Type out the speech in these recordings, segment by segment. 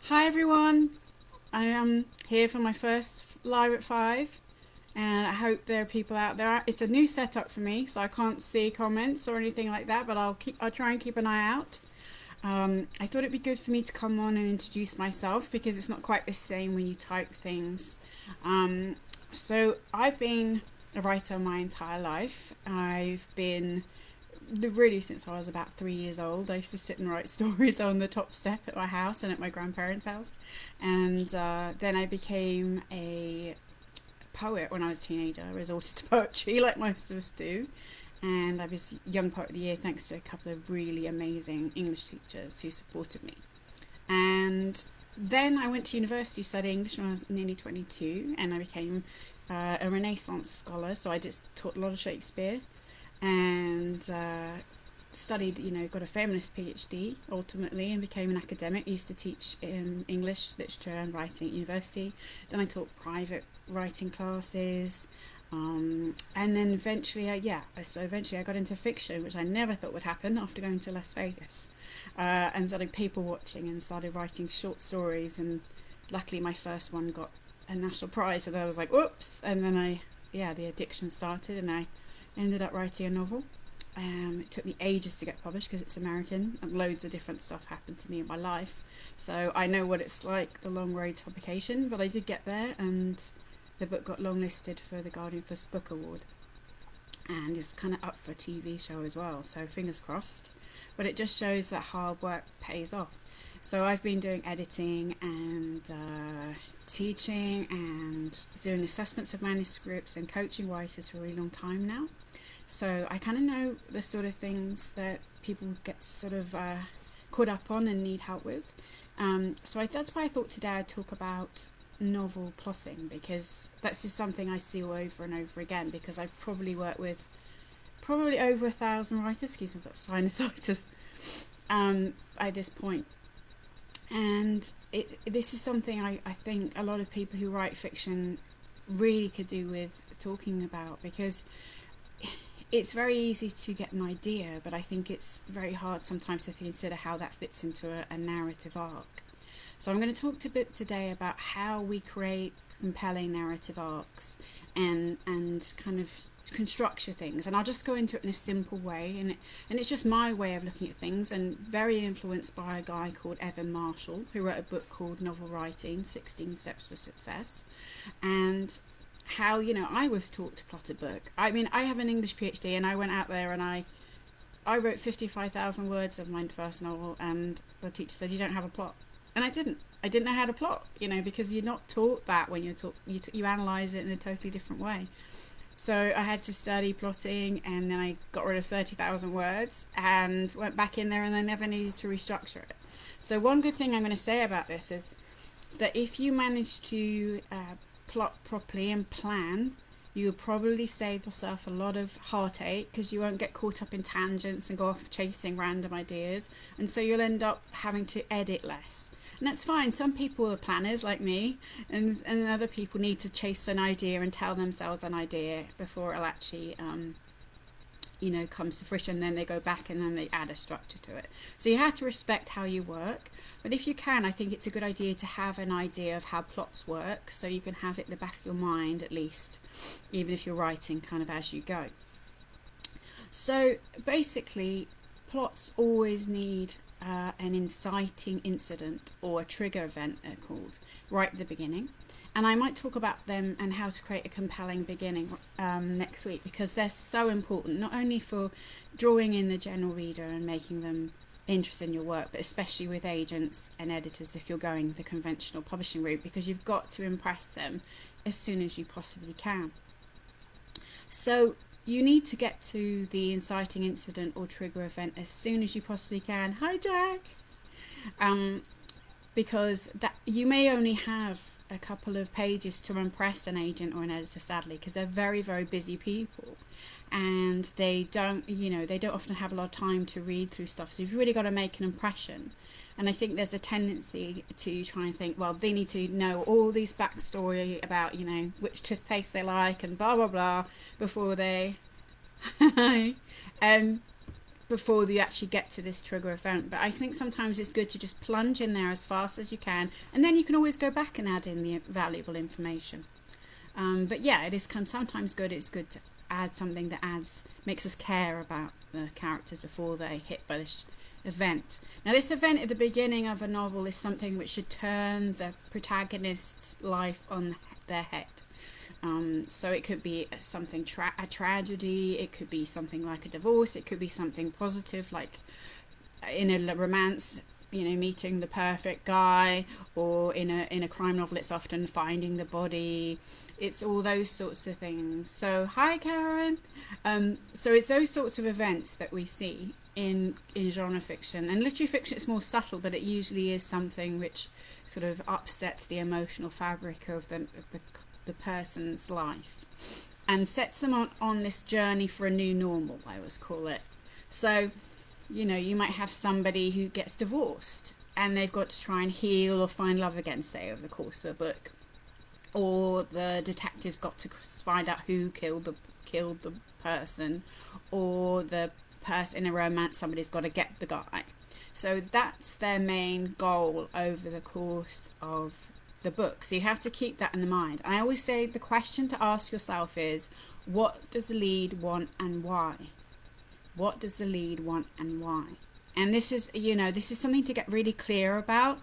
Hi everyone, I am here for my first live at 5 and I hope there are people out there. It's a new setup for me, so I can't see comments or anything like that, but I'll try and keep an eye out. I thought it'd be good for me to come on and introduce myself because it's not quite the same when you type things. So I've been a writer my entire life. I've been really since I was about 3 years old. I used to sit and write stories on the top step at my house and at my grandparents' house. And then I became a poet when I was a teenager. I resorted to poetry like most of us do. And I was Young Poet of the Year thanks to a couple of really amazing English teachers who supported me. And then I went to university to study English when I was nearly 22 and I became a Renaissance scholar. So I just taught a lot of Shakespeare and studied, got a feminist PhD ultimately and became an academic. Used to teach English literature and writing at university. Then I taught private writing classes. And then eventually, I got into fiction, which I never thought would happen after going to Las Vegas and started people watching and started writing short stories. And luckily, my first one got a national prize. So then I was like, whoops. And then the addiction started and I ended up writing a novel. It took me ages to get published because it's American and loads of different stuff happened to me in my life. So I know what it's like, the long road to publication, but I did get there and the book got longlisted for the Guardian First Book Award and is kind of up for a TV show as well, so fingers crossed. But it just shows that hard work pays off. So I've been doing editing and teaching and doing assessments of manuscripts and coaching writers for a really long time now. So I kind of know the sort of things that people get sort of caught up on and need help with. That's why I thought today I'd talk about novel plotting, because that's just something I see all over and over again, because I've probably worked with probably over 1,000 writers, excuse me, I've got sinusitis, at this point. And this is something I think a lot of people who write fiction really could do with talking about, because it's very easy to get an idea, but I think it's very hard sometimes to consider how that fits into a narrative arc. So I'm going to talk a bit today about how we create compelling narrative arcs and kind of constructure things, and I'll just go into it in a simple way, and it's just my way of looking at things, and very influenced by a guy called Evan Marshall who wrote a book called Novel Writing 16 Steps for Success, and how I was taught to plot a book. I mean, I have an English PhD and I went out there and I wrote 55,000 words of my first novel, and the teacher said you don't have a plot. And I didn't know how to plot, because you're not taught that when you're taught, you analyze it in a totally different way. So I had to study plotting, and then I got rid of 30,000 words and went back in there, and I never needed to restructure it. So one good thing I'm going to say about this is that if you manage to plot properly and plan, you'll probably save yourself a lot of heartache, because you won't get caught up in tangents and go off chasing random ideas, and so you'll end up having to edit less. And that's fine. Some people are planners like me, and other people need to chase an idea and tell themselves an idea before it'll actually comes to fruition. Then they go back and then they add a structure to it. So you have to respect how you work, but if you can, I think it's a good idea to have an idea of how plots work, so you can have it in the back of your mind at least, even if you're writing kind of as you go. So basically, plots always need an inciting incident, or a trigger event they're called, right at the beginning. And I might talk about them and how to create a compelling beginning next week, because they're so important, not only for drawing in the general reader and making them interested in your work, but especially with agents and editors if you're going the conventional publishing route, because you've got to impress them as soon as you possibly can. So you need to get to the inciting incident or trigger event as soon as you possibly can. Hi, Jack! Because that you may only have a couple of pages to impress an agent or an editor, sadly, because they're very, very busy people, and they don't often have a lot of time to read through stuff. So you've really got to make an impression. And I think there's a tendency to try and think, well, they need to know all these backstory about, which toothpaste they like and blah, blah, blah before they... before you actually get to this trigger event. But I think sometimes it's good to just plunge in there as fast as you can, and then you can always go back and add in the valuable information. But yeah, it is sometimes good. It's good to add something that makes us care about the characters before they hit by this event. Now, this event at the beginning of a novel is something which should turn the protagonist's life on their head. So it could be something a tragedy, it could be something like a divorce, it could be something positive like in a romance, meeting the perfect guy, or in a crime novel it's often finding the body. It's all those sorts of things. So hi Karen. So it's those sorts of events that we see in genre fiction. And literary fiction, it's more subtle, but it usually is something which sort of upsets the emotional fabric of the person's life and sets them on this journey for a new normal, I always call it. So, you might have somebody who gets divorced and they've got to try and heal or find love again, say, over the course of a book. Or the detective's got to find out who killed the person, or the person in a romance, somebody's got to get the guy. So that's their main goal over the course of the book. So you have to keep that in mind. I always say the question to ask yourself is, what does the lead want and why? What does the lead want and why? And this is something to get really clear about.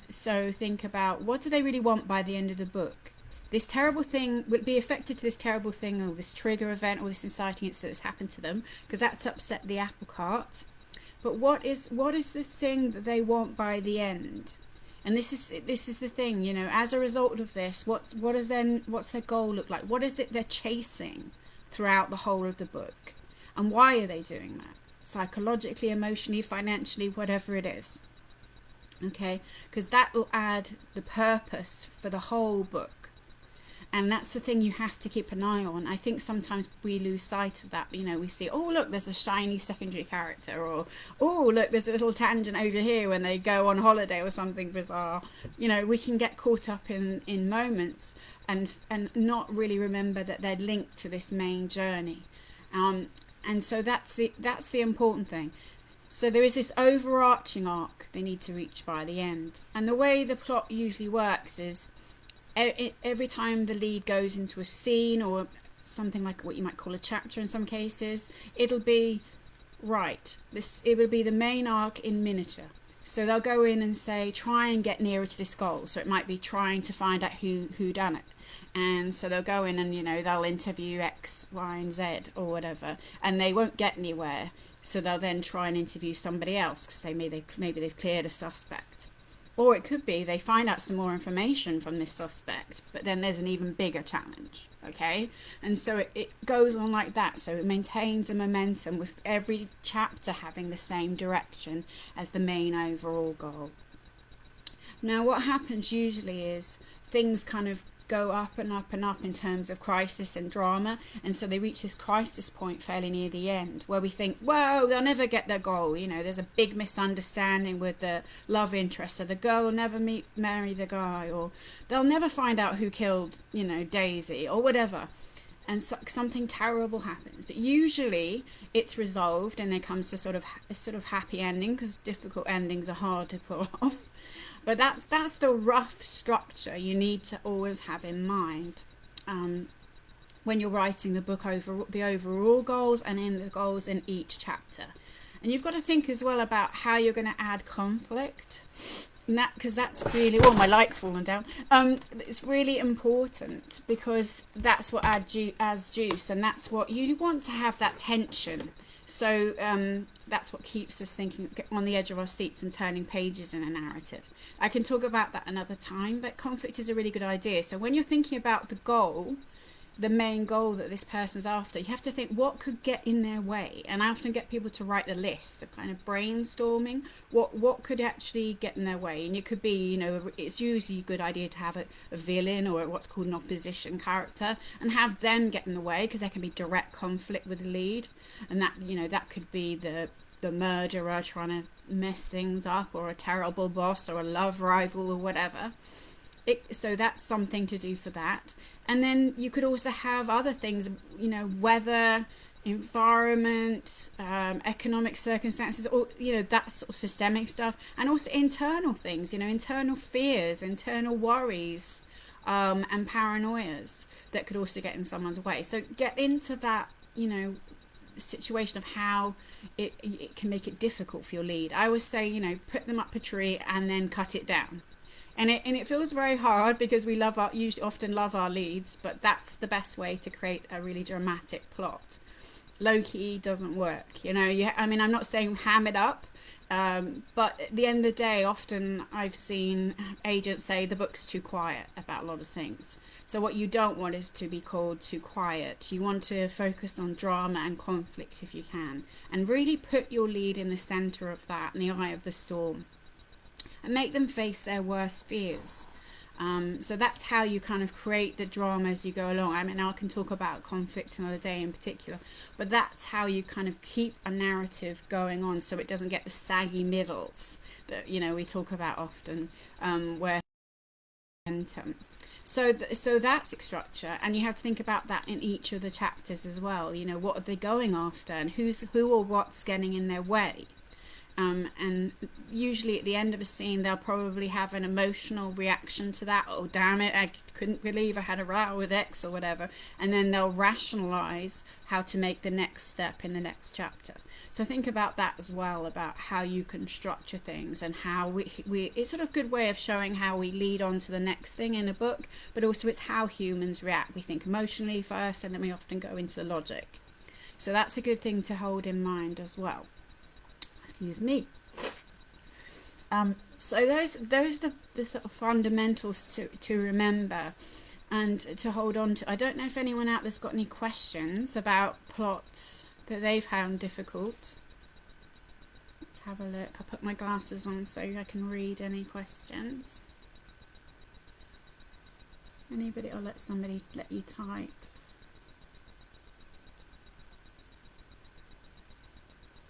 So think about, what do they really want by the end of the book? This terrible thing would be affected to this terrible thing, or this trigger event, or this inciting incident that's happened to them, because that's upset the apple cart. But what is the thing that they want by the end? And this is the thing, as a result of this, what's their goal look like? What is it they're chasing throughout the whole of the book? And why are they doing that? Psychologically, emotionally, financially, whatever it is. Okay? Because that will add the purpose for the whole book. And that's the thing you have to keep an eye on. I think sometimes we lose sight of that. We see, oh, look, there's a shiny secondary character, or, oh, look, there's a little tangent over here when they go on holiday or something bizarre. We can get caught up in moments and not really remember that they're linked to this main journey. And so that's the important thing. So there is this overarching arc they need to reach by the end. And the way the plot usually works is, every time the lead goes into a scene, or something like what you might call a chapter in some cases, it'll be it will be the main arc in miniature. So they'll go in and say, try and get nearer to this goal. So it might be trying to find out who done it. And so they'll go in and they'll interview X, Y, and Z or whatever, and they won't get anywhere. So they'll then try and interview somebody else because maybe they've cleared a suspect. Or it could be they find out some more information from this suspect, but then there's an even bigger challenge, okay? And so it goes on like that. So it maintains a momentum with every chapter having the same direction as the main overall goal. Now, what happens usually is things kind of go up and up and up in terms of crisis and drama, and so they reach this crisis point fairly near the end where we think, whoa, they'll never get their goal. There's a big misunderstanding with the love interest, so the girl will never marry the guy, or they'll never find out who killed Daisy, or whatever, and something terrible happens. But usually it's resolved and there comes a sort of happy ending, because difficult endings are hard to pull off. But that's the rough structure you need to always have in mind when you're writing the book, over the overall goals and in the goals in each chapter. And you've got to think as well about how you're going to add conflict, and because that's really, oh, my light's fallen down. It's really important, because that's what adds juice, and that's what you want to have, that tension. So that's what keeps us thinking, on the edge of our seats and turning pages in a narrative. I can talk about that another time, but conflict is a really good idea. So when you're thinking about the goal, the main goal that this person's after, you have to think, what could get in their way? And I often get people to write a list of kind of brainstorming what could actually get in their way. And it could be, it's usually a good idea to have a villain, or what's called an opposition character, and have them get in the way, because there can be direct conflict with the lead. And that, that could be the murderer trying to mess things up, or a terrible boss, or a love rival, or whatever. So that's something to do for that. And then you could also have other things, weather, environment, economic circumstances, or that sort of systemic stuff, and also internal things, internal fears, internal worries, and paranoias that could also get in someone's way. So get into that, situation of how it can make it difficult for your lead. I always say, put them up a tree and then cut it down. And it feels very hard because we usually often love our leads, but that's the best way to create a really dramatic plot. Low key doesn't work, I'm not saying ham it up, but at the end of the day, often I've seen agents say the book's too quiet about a lot of things. So what you don't want is to be called too quiet. You want to focus on drama and conflict if you can, and really put your lead in the center of that, in the eye of the storm, and make them face their worst fears. So that's how you kind of create the drama as you go along. I can talk about conflict another day in particular, but that's how you kind of keep a narrative going on so it doesn't get the saggy middles that, we talk about often, where so that's structure, and you have to think about that in each of the chapters as well. What are they going after, and who or what's getting in their way. And usually at the end of a scene they'll probably have an emotional reaction to that. Oh damn it, I couldn't believe I had a row with X or whatever, and then they'll rationalize how to make the next step in the next chapter. So think about that as well, about how you can structure things, and how we it's sort of a good way of showing how we lead on to the next thing in a book, but also it's how humans react. We think emotionally first, and then we often go into the logic. So that's a good thing to hold in mind as well. Excuse me. So those are the sort of fundamentals to remember and to hold on to. I don't know if anyone out there's got any questions about plots that they've found difficult. Let's have a look. I'll put my glasses on so I can read any questions. Anybody, or let you type.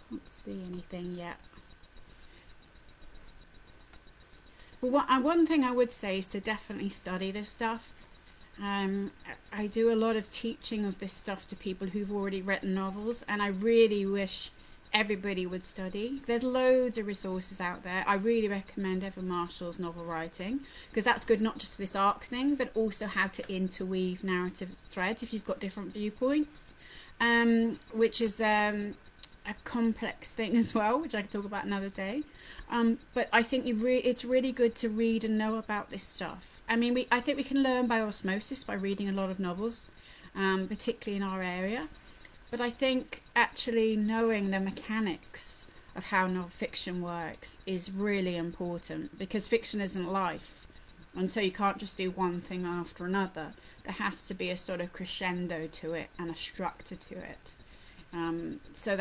Can't see anything yet. Well, one thing I would say is to definitely study this stuff. I do a lot of teaching of this stuff to people who've already written novels, and I really wish everybody would study. There's loads of resources out there. I really recommend Evan Marshall's novel writing, because that's good not just for this arc thing, but also how to interweave narrative threads if you've got different viewpoints, which is a complex thing as well, which I could talk about another day. But I think it's really good to read and know about this stuff. I think we can learn by osmosis by reading a lot of novels, particularly in our area. But I think actually knowing the mechanics of how novel fiction works is really important, because fiction isn't life, and so you can't just do one thing after another. There has to be a sort of crescendo to it and a structure to it. So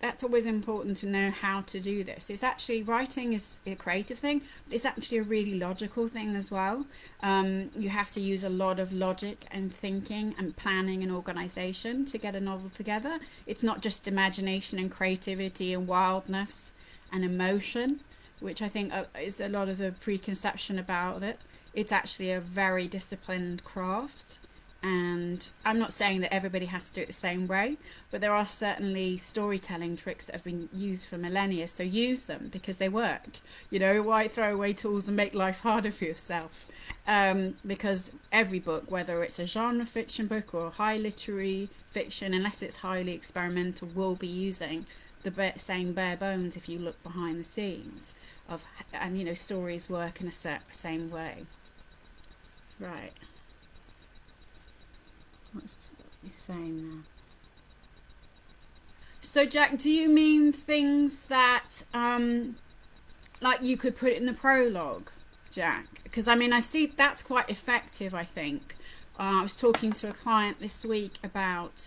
that's always important to know how to do this. It's actually, writing is a creative thing, but it's actually a really logical thing as well. You have to use a lot of logic and thinking and planning and organization to get a novel together. It's not just imagination and creativity and wildness and emotion, which I think is a lot of the preconception about it. It's actually a very disciplined craft. And I'm not saying that everybody has to do it the same way, but there are certainly storytelling tricks that have been used for millennia, so use them because they work. Why throw away tools and make life harder for yourself? Because every book, whether it's a genre fiction book or high literary fiction, unless it's highly experimental, will be using the same bare bones if you look behind the scenes and stories work in a same way. Right. What's you saying now? So Jack, do you mean things that like you could put it in the prologue, Jack? Because I see that's quite effective, I think. I was talking to a client this week about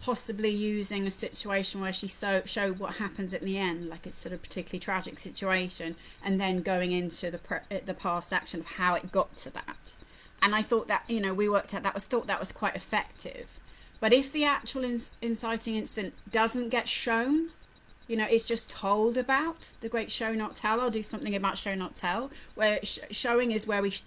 possibly using a situation where she showed what happens at the end, like it's sort of particularly tragic situation, and then going into the past action of how it got to that. And I thought that, we worked out that was quite effective. But if the actual inciting incident doesn't get shown, you know, it's just told about. The great show not tell. I'll do something about show not tell, where showing is where we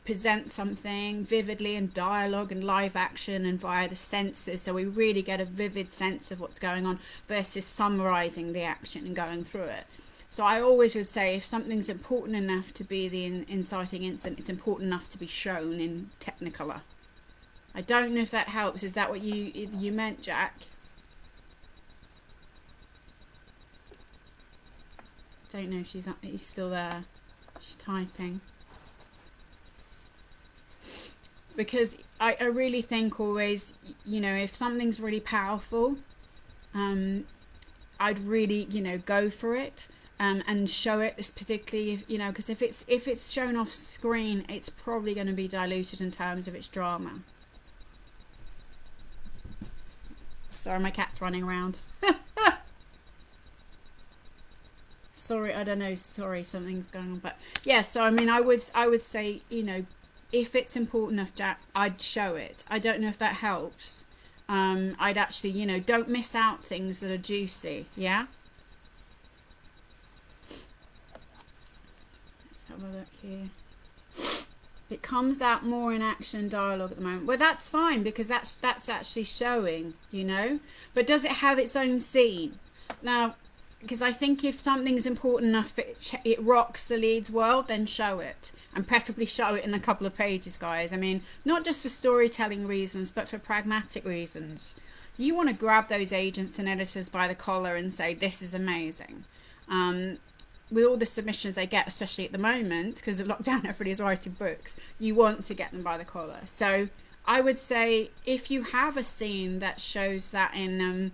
present something vividly in dialogue and live action and via the senses, so we really get a vivid sense of what's going on, versus summarizing the action and going through it. So I always would say, if something's important enough to be the inciting incident, it's important enough to be shown in Technicolor. I don't know if that helps. Is that what you meant, Jack? Don't know if he's still there. She's typing. Because I really think always, you know, if something's really powerful, I'd really, you know, go for it. And show it, particularly if, you know, because if it's shown off screen, it's probably going to be diluted in terms of its drama. Sorry, my cat's running around. Sorry, I don't know. Sorry, something's going on. But yeah, so I mean, I would say, you know, if it's important enough, Jack, I'd show it. I don't know if that helps. I'd actually, you know, don't miss out things that are juicy. Yeah. Have a look here. It comes out more in action dialogue at the moment. Well, that's fine, because that's actually showing, you know. But does it have its own scene? Now, because I think if something's important enough, it rocks the lead's world, then show it. And preferably show it in a couple of pages, guys. I mean, not just for storytelling reasons, but for pragmatic reasons. You want to grab those agents and editors by the collar and say, this is amazing. With all the submissions they get, especially at the moment, because of lockdown, everybody's writing books, you want to get them by the collar. So I would say, if you have a scene that shows that in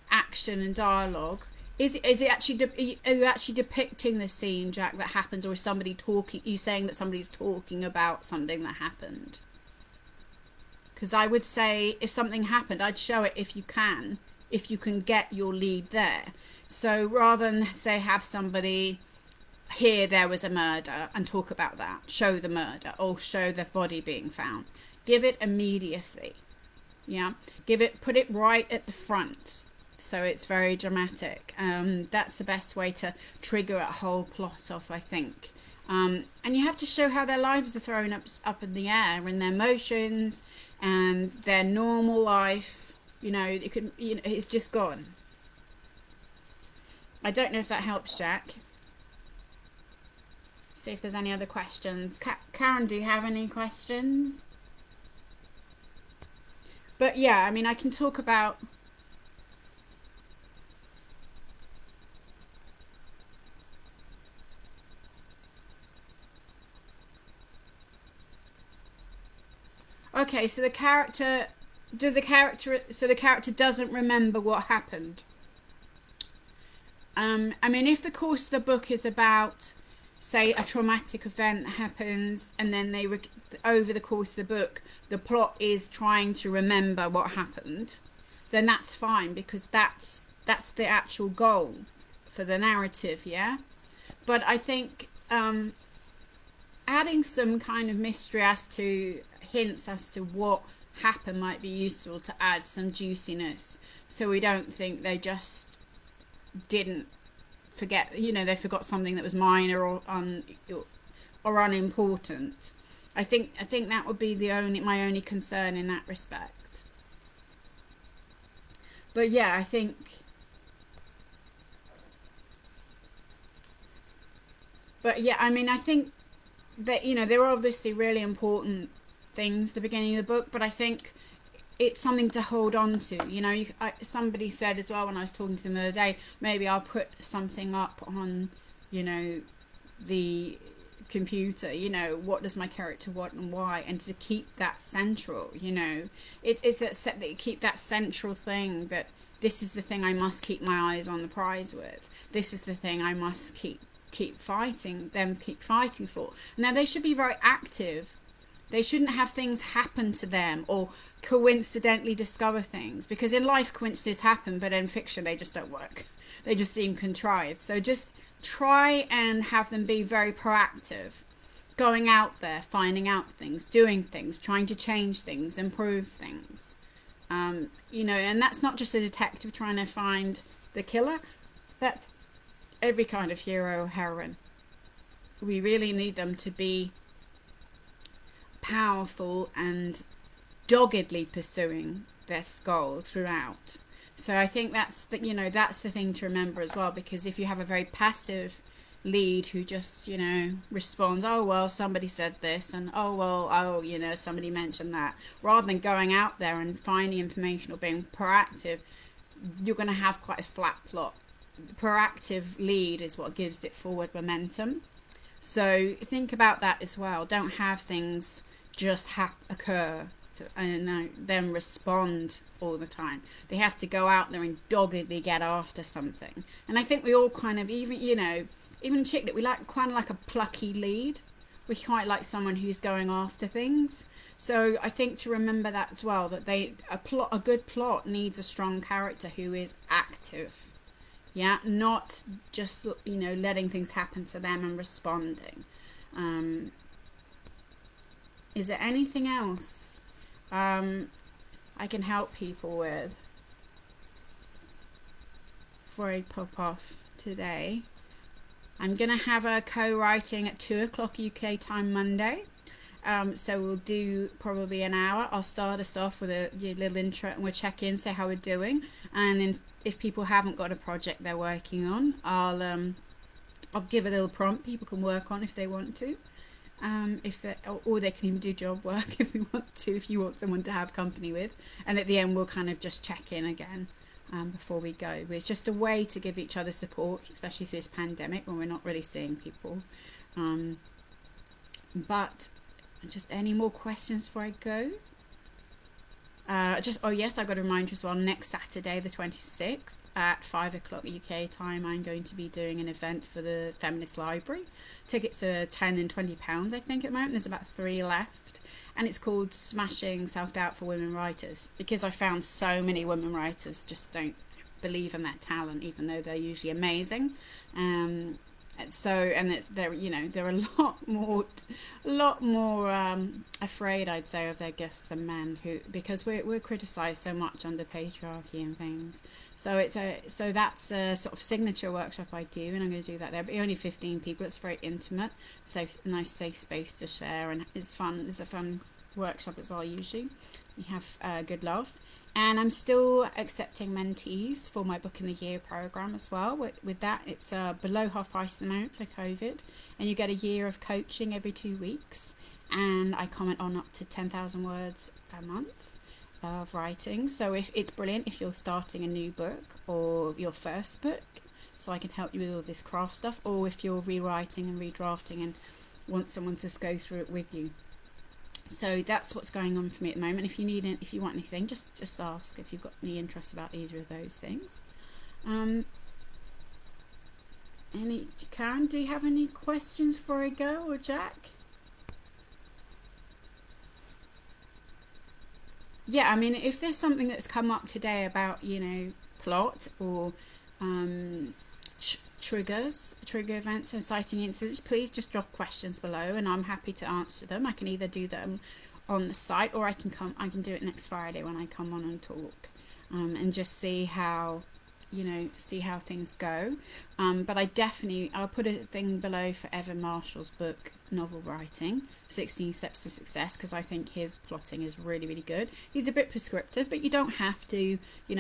action and dialogue, is it actually are you actually depicting the scene, Jack, that happens, or is somebody talking? You saying that somebody's talking about something that happened? Because I would say, if something happened, I'd show it if you can get your lead there. So rather than, say, have somebody here, there was a murder, and talk about that, show the murder, or show the body being found, give it immediacy. Yeah, put it right at the front, so it's very dramatic. That's the best way to trigger a whole plot off, I think. And you have to show how their lives are thrown up in the air, and their emotions and their normal life. You know, it's just gone. I don't know if that helps, Jack. See if there's any other questions. Karen, do you have any questions? But yeah, I mean, I can talk about... Okay, so the character doesn't remember what happened. I mean, if the course of the book is about, say, a traumatic event that happens, and then over the course of the book, the plot is trying to remember what happened, then that's fine, because that's the actual goal for the narrative, yeah? But I think adding some kind of mystery as to hints as to what happened might be useful to add some juiciness, so we don't think they just didn't forget, you know, they forgot something that was minor or unimportant. I think that would be my only concern in that respect. But yeah, I think I mean, I think that, you know, there are obviously really important things at the beginning of the book, but I think it's something to hold on to. You know, somebody said as well when I was talking to them the other day, maybe I'll put something up on, you know, the computer, you know, what does my character want and why, and to keep that central, you know. It's that you keep that central thing, that this is the thing I must keep my eyes on the prize with. This is the thing I must keep fighting for. Now, they should be very active. They shouldn't have things happen to them or coincidentally discover things, because in life coincidences happen, but in fiction they just don't work. They just seem contrived. So just try and have them be very proactive, going out there, finding out things, doing things, trying to change things, improve things. You know, and that's not just a detective trying to find the killer. That's every kind of hero or heroine. We really need them to be powerful and doggedly pursuing their goal throughout. So I think that's that's the thing to remember as well, because if you have a very passive lead who just responds, oh well, somebody said this, and oh well, oh somebody mentioned that, rather than going out there and finding information or being proactive, you're going to have quite a flat plot. The proactive lead is what gives it forward momentum. So think about that as well. Don't have things just occur and then respond all the time. They have to go out there and doggedly get after something. And I think we all kind of, even a chick that we like, kind of like a plucky lead. We quite like someone who's going after things. So I think to remember that as well, that a good plot needs a strong character who is active. Yeah, not just letting things happen to them and responding. Is there anything else I can help people with before I pop off today? I'm going to have a co-writing at 2 o'clock UK time Monday. So we'll do probably an hour. I'll start us off with a little intro and we'll check in, say how we're doing. And if people haven't got a project they're working on, I'll give a little prompt people can work on if they want to. Or they can even do job work if you want someone to have company with. And at the end we'll kind of just check in again before we go. It's just a way to give each other support, especially through this pandemic when we're not really seeing people. But just any more questions before I go? Yes, I've got to remind you as well, next Saturday the 26th at 5 o'clock UK time, I'm going to be doing an event for the Feminist Library. Tickets are £10 and £20 I think at the moment. There's about 3 left, and it's called Smashing Self-Doubt for Women Writers, because I found so many women writers just don't believe in their talent, even though they're usually amazing. They're a lot more afraid, I'd say, of their gifts than men, because we're criticised so much under patriarchy and things. So that's a sort of signature workshop I do, and I'm going to do that there. But only 15 people. It's very intimate, nice safe space to share, and it's fun. It's a fun workshop as well. Usually, we have good love. And I'm still accepting mentees for my Book in the Year program as well. With that, it's below half price at the moment for COVID, and you get a year of coaching every 2 weeks. And I comment on up to 10,000 words a month of writing. So it's brilliant if you're starting a new book or your first book. So I can help you with all this craft stuff, or if you're rewriting and redrafting and want someone to go through it with you. So that's what's going on for me at the moment. If you want anything, just ask if you've got any interest about either of those things. Karen, do you have any questions before I go, or Jack? Yeah, I mean, if there's something that's come up today about plot or trigger events, inciting incidents, please just drop questions below and I'm happy to answer them. I can either do them on the site, or I can do it next Friday when I come on and talk, and just see how things go. But I'll put a thing below for Evan Marshall's book, Novel Writing, 16 Steps to Success, because I think his plotting is really, really good. He's a bit prescriptive, but you don't have to,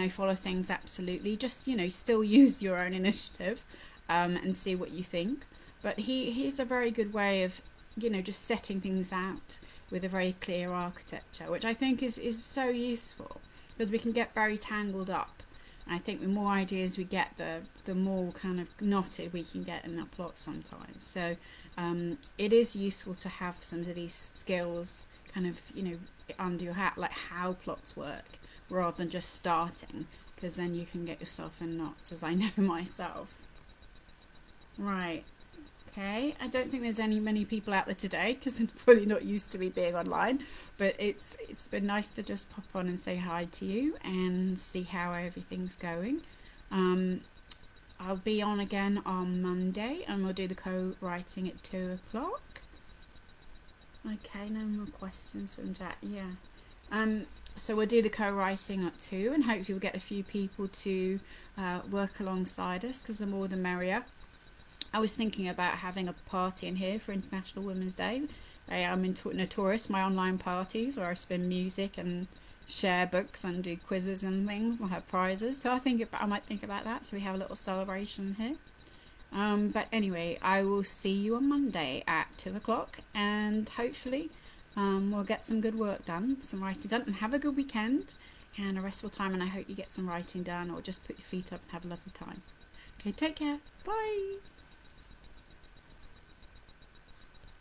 follow things absolutely. Just, still use your own initiative, and see what you think. But he's a very good way of, just setting things out with a very clear architecture, which I think is so useful, because we can get very tangled up. And I think the more ideas we get, the more kind of knotted we can get in our plot sometimes. So it is useful to have some of these skills kind of, under your hat, like how plots work, rather than just starting, because then you can get yourself in knots, as I know myself. Right. Okay, I don't think there's many people out there today, because they're probably not used to me being online, but it's been nice to just pop on and say hi to you and see how everything's going. I'll be on again on Monday, and we'll do the co-writing at 2 o'clock. Okay, no more questions from Jack. Yeah. So we'll do the co-writing at 2, and hopefully we'll get a few people to work alongside us, because the more the merrier. I was thinking about having a party in here for International Women's Day. I'm notorious my online parties where I spin music and share books and do quizzes and things and have prizes. So I might think about that. So we have a little celebration here. But anyway, I will see you on Monday at 2 o'clock, and hopefully we'll get some good work done, some writing done, and have a good weekend and a restful time. And I hope you get some writing done, or just put your feet up and have a lovely time. Okay, take care. Bye.